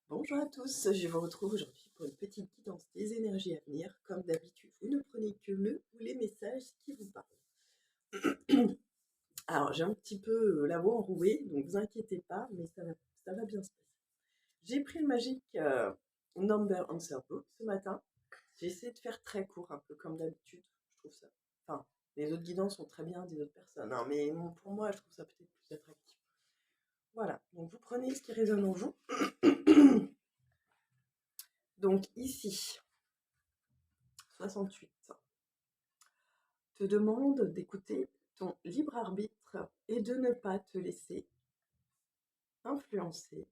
Bonjour à tous, je vous retrouve aujourd'hui pour une petite guidance des énergies à venir. Comme d'habitude, vous ne prenez que le ou les messages qui vous parlent. Alors, j'ai un petit peu la voix enrouée, donc vous inquiétez pas, mais ça va bien se passer. J'ai pris le Magic Number Answer Book ce matin. J'ai essayé de faire très court, un peu comme d'habitude. Je trouve ça. Enfin, les autres guidances sont très bien des autres personnes, hein, mais pour moi, je trouve ça peut-être plus attractif. Voilà, donc vous prenez ce qui résonne en vous. Donc ici, 68 te demande d'écouter ton libre arbitre et de ne pas te laisser influencer.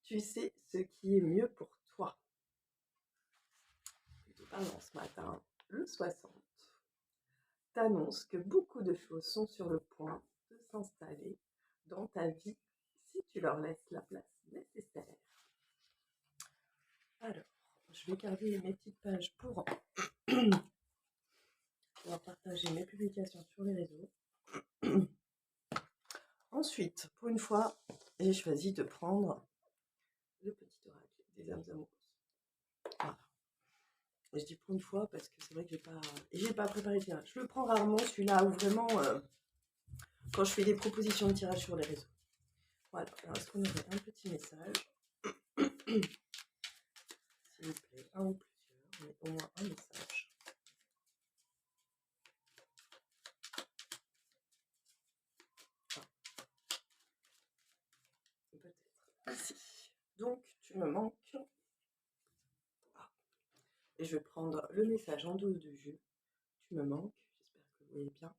Tu sais ce qui est mieux pour toi. Plutôt parlant ce matin, le 60 t'annonce que beaucoup de choses sont sur le point de s'installer dans ta vie si tu leur laisses la place nécessaire. Alors, je vais garder mes petites pages pour pouvoir partager mes publications sur les réseaux. Ensuite, pour une fois, j'ai choisi de prendre le petit oracle des âmes amoureuses. Voilà. Et je dis pour une fois parce que c'est vrai que j'ai pas préparé le tirage. Je le prends rarement celui-là où vraiment quand je fais des propositions de tirage sur les réseaux. Voilà. Alors est-ce qu'on aurait un petit message? S'il vous plaît, un ou plusieurs, mais au moins un message. Peut-être ici. Donc tu me manques. Et je vais prendre le message en dos de jeu. Tu me manques. J'espère que vous voyez bien.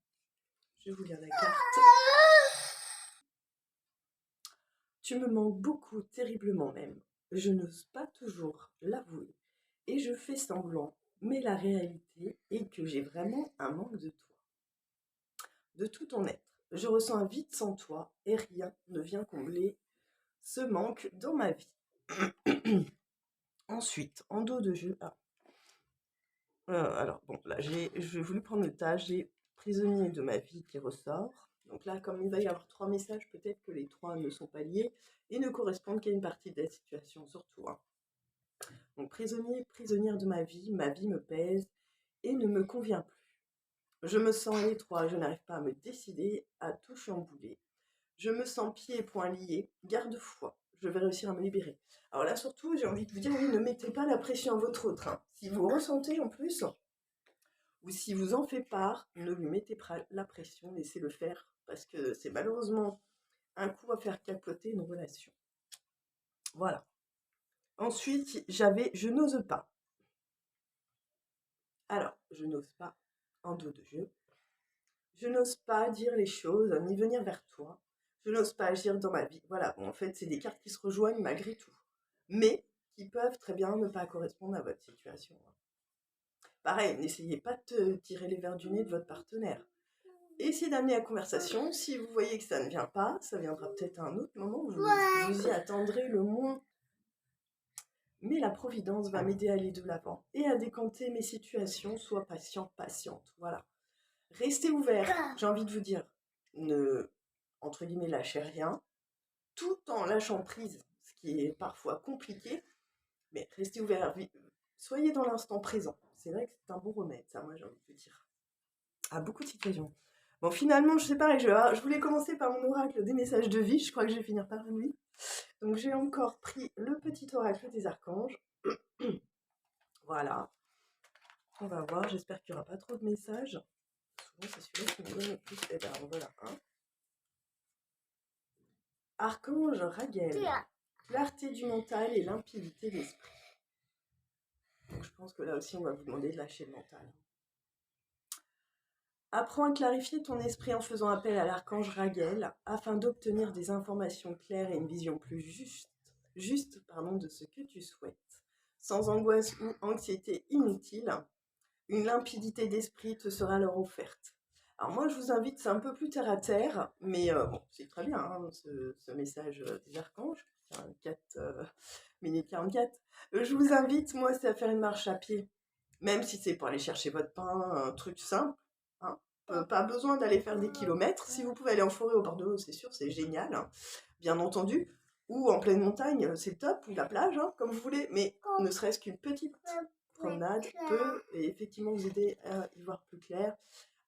Je vais vous lire la carte. Tu me manques beaucoup, terriblement même. Je n'ose pas toujours l'avouer. Et je fais semblant, mais la réalité est que j'ai vraiment un manque de toi. De tout ton être. Je ressens un vide sans toi et rien ne vient combler ce manque dans ma vie. Ensuite, en dos de jeu. Alors, bon, là, j'ai voulu prendre le tas. J'ai prisonnier de ma vie qui ressort. Donc là, comme il va y avoir 3 messages, peut-être que les 3 ne sont pas liés et ne correspondent qu'à une partie de la situation, surtout. Donc prisonnier, prisonnière de ma vie me pèse et ne me convient plus. Je me sens à l'étroit, je n'arrive pas à me décider, à tout chambouler. Je me sens pieds et poings liés, garde-foi, je vais réussir à me libérer. Alors là surtout, j'ai envie de vous dire, oui, ne mettez pas la pression à votre autre. Si vous ressentez en plus, ou si vous en faites part, ne lui mettez pas la pression, laissez-le faire, parce que c'est malheureusement un coup à faire capoter une relation. Voilà. Ensuite, j'avais je n'ose pas. Alors, je n'ose pas en dos de jeu. Je n'ose pas dire les choses, ni venir vers toi. Je n'ose pas agir dans ma vie. Voilà, bon, en fait, c'est des cartes qui se rejoignent malgré tout. Mais qui peuvent très bien ne pas correspondre à votre situation. Pareil, n'essayez pas de tirer les verres du nez de votre partenaire. Essayez d'amener la conversation. Si vous voyez que ça ne vient pas, ça viendra peut-être à un autre moment où vous y attendrez le moins. Mais la Providence va m'aider à aller de l'avant et à décanter mes situations. Sois patient, patiente. Voilà. Restez ouvert, j'ai envie de vous dire. Ne, entre guillemets, lâchez rien, tout en lâchant prise, ce qui est parfois compliqué, mais restez ouvert. Soyez dans l'instant présent. C'est vrai que c'est un bon remède, ça, moi, j'ai envie de vous dire. À beaucoup de situations. Bon, finalement, je sais pas, je voulais commencer par mon oracle des messages de vie. Je crois que je vais finir par lui. Donc, j'ai encore pris le petit oracle des archanges. Voilà. On va voir. J'espère qu'il n'y aura pas trop de messages. Souvent, c'est celui-là qui me donne le plus. Et ben, voilà. Archange Raguel. Clarté du mental et limpidité d'esprit. Donc, je pense que là aussi, on va vous demander de lâcher le mental. Apprends à clarifier ton esprit en faisant appel à l'archange Raguel afin d'obtenir des informations claires et une vision plus juste de ce que tu souhaites. Sans angoisse ou anxiété inutile, une limpidité d'esprit te sera alors offerte. Alors moi, je vous invite, c'est un peu plus terre à terre, mais bon, c'est très bien ce message des archanges. 4 minutes 44. Je vous invite, moi, c'est à faire une marche à pied, même si c'est pour aller chercher votre pain, un truc simple. Hein. Pas besoin d'aller faire des kilomètres. Si vous pouvez aller en forêt au bord de l'eau, c'est sûr, c'est génial. Hein. Bien entendu, ou en pleine montagne, c'est top, ou la plage, hein, comme vous voulez, mais ne serait-ce qu'une petite promenade peut effectivement vous aider à y voir plus clair,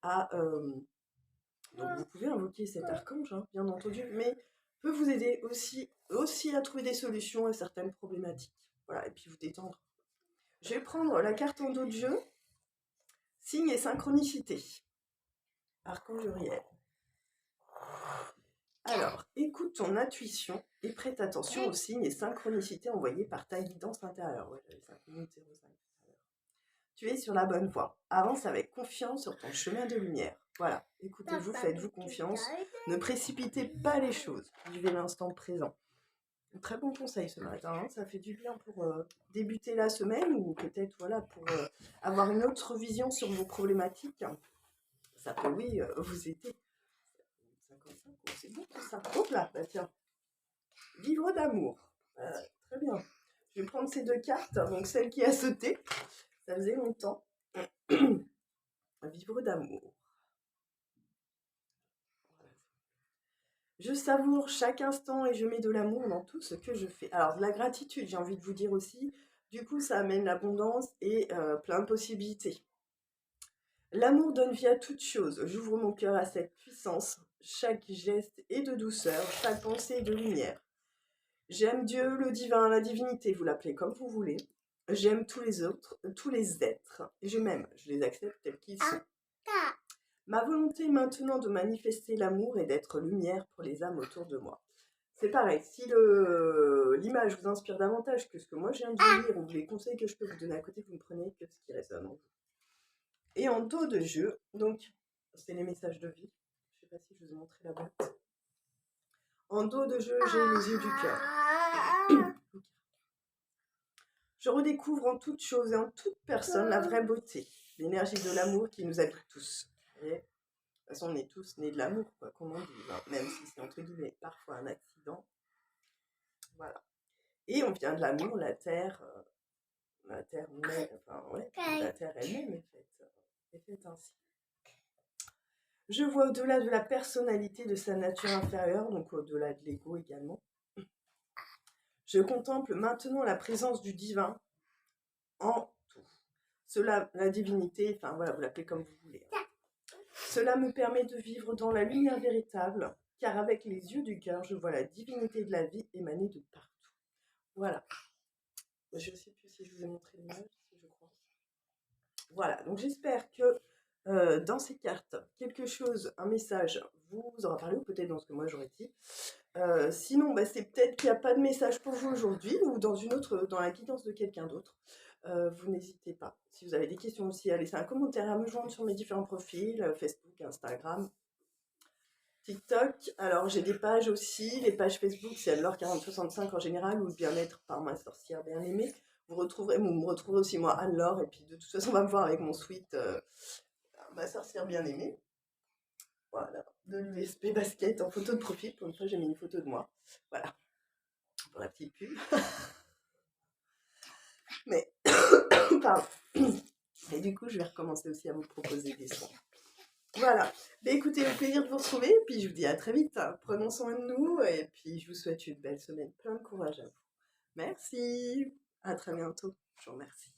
donc vous pouvez invoquer cet archange, hein, bien entendu, mais peut vous aider aussi à trouver des solutions à certaines problématiques. Voilà, et puis vous détendre. Je vais prendre la carte en dos de jeu, signe et synchronicité. Archange Uriel. Alors, écoute ton intuition et prête attention aux signes et synchronicités envoyés par ta guidance intérieure. Ouais, j'avais 5 minutes 05 tout à l'heure. Tu es sur la bonne voie. Avance avec confiance sur ton chemin de lumière. Voilà, écoutez-vous, faites-vous confiance. Ne précipitez pas les choses. Vivez l'instant présent. Un très bon conseil ce matin, hein. Ça fait du bien pour débuter la semaine ou peut-être voilà, pour avoir une autre vision sur vos problématiques. Ça peut, oui, vous aider. 55, c'est bon tout ça. Hop là, bah tiens. Vivre d'amour. Très bien. Je vais prendre ces deux cartes, donc celle qui a sauté. Ça faisait longtemps. Vivre d'amour. Je savoure chaque instant et je mets de l'amour dans tout ce que je fais. Alors, de la gratitude, j'ai envie de vous dire aussi. Du coup, ça amène l'abondance et plein de possibilités. L'amour donne vie à toute chose. J'ouvre mon cœur à cette puissance. Chaque geste est de douceur, chaque pensée est de lumière. J'aime Dieu, le divin, la divinité, vous l'appelez comme vous voulez. J'aime tous les autres, tous les êtres. Et je m'aime, je les accepte tels qu'ils sont. Ma volonté est maintenant de manifester l'amour et d'être lumière pour les âmes autour de moi. C'est pareil, si l'image vous inspire davantage que ce que moi je viens de vous lire ou les conseils que je peux vous donner à côté, vous ne prenez que ce qui résonne en vous. Et en dos de jeu, donc, c'est les messages de vie. Je ne sais pas si je vous ai montré la boîte. En dos de jeu, j'ai les yeux du cœur. Je redécouvre en toute chose et en toute personne la vraie beauté, l'énergie de l'amour qui nous habite tous. Et, de toute façon, on est tous nés de l'amour, quoi qu'on en dise, hein, même si c'est entre guillemets parfois un accident. Voilà. Et on vient de l'amour, la terre même, enfin, ouais, la terre elle-même est faite ainsi. Je vois au-delà de la personnalité de sa nature inférieure, donc au-delà de l'ego également. Je contemple maintenant la présence du divin en tout. Cela, la divinité, enfin voilà, vous l'appelez comme vous voulez. Cela me permet de vivre dans la lumière véritable, car avec les yeux du cœur, je vois la divinité de la vie émaner de partout. Voilà. Je ne sais plus si je vous ai montré l'image, je crois. Voilà, donc j'espère que dans ces cartes, quelque chose, un message vous aura parlé, ou peut-être dans ce que moi j'aurais dit. Sinon, bah, c'est peut-être qu'il n'y a pas de message pour vous aujourd'hui, ou dans la guidance de quelqu'un d'autre. Vous n'hésitez pas. Si vous avez des questions aussi, à laisser un commentaire, à me joindre sur mes différents profils, Facebook, Instagram, TikTok. Alors j'ai des pages aussi, les pages Facebook, c'est Anne-Laure 4065 en général, ou le bien-être par ma sorcière bien-aimée. Vous me retrouverez aussi moi, Anne-Laure, et puis de toute façon on va me voir avec mon suite ma sorcière bien-aimée. Voilà, de l'USP basket en photo de profil. Pour une fois, j'ai mis une photo de moi. Voilà, pour la petite pub. Mais, pardon. Et du coup, je vais recommencer aussi à vous proposer des soins. Voilà. Mais écoutez, au plaisir de vous retrouver. Et puis, je vous dis à très vite. Prenons soin de nous. Et puis, je vous souhaite une belle semaine. Plein de courage à vous. Merci. À très bientôt. Je vous remercie.